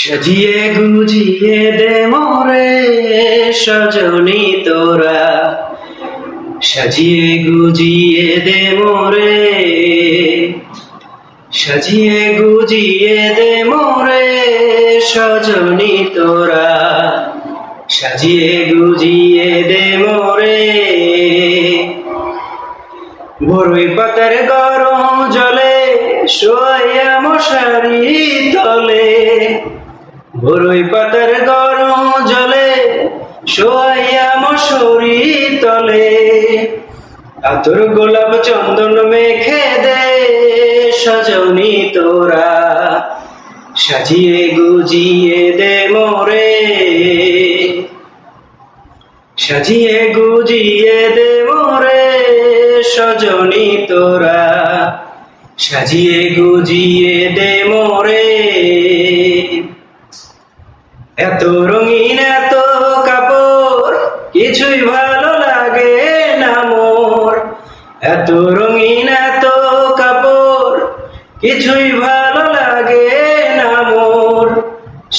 সাজিয়ে গুজিয়ে দে মোরে সজনী তোরা, সাজিয়ে গুজিয়ে দে মোরে, সাজিয়ে গুজিয়ে দে মোরে সজনী তোরা, সাজিয়ে গুজিয়ে দে মোরে। বরই পাতার গরম জলে শোয়া মশারি তলে, বরই পাতার গরম জলে শোয়া মশারি তলে, আতর গোলাপ চন্দন মেখে দে সজনী তোরা, সাজিয়ে গুজিয়ে দে মোরে, সাজিয়ে গুজিয়ে দে মোরে সজনী তোরা, সাজিয়ে গুজিয়ে দে মোরে। এত রঙিন এত কাপড় কিছুই ভালো লাগে না মোর, এত রঙিন এত কাপড় কিছুই ভালো লাগে না মোর।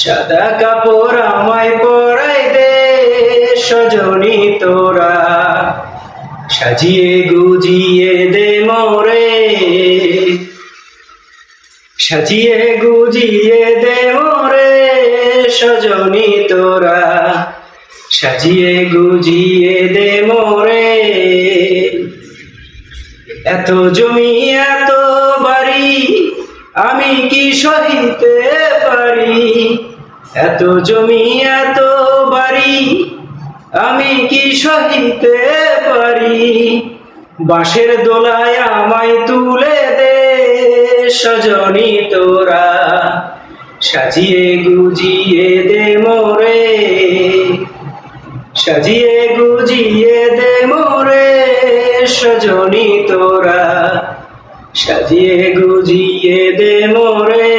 সাদা কাপড় আমায় পরাই দে সজনী তোরা, সাজিয়ে গুজিয়ে দে মোরে, সাজিয়ে গুজিয়ে দে মোরে সজনী তোরা, সাজিয়ে গুজিয়ে দে মোরে। এত জমি এত বাড়ি আমি কি সহিতে পারি, এত জমি এত বাড়ি আমি কি সহিতে পারি। বাঁশের দোলায় আমায় তুলে দে সজনী তোরা, সাজিয়ে গুজিয়ে দে মোরে, সাজিয়ে গুজিয়ে দে মোরে সজনী তোরা, সাজিয়ে গুজিয়ে দে মোরে।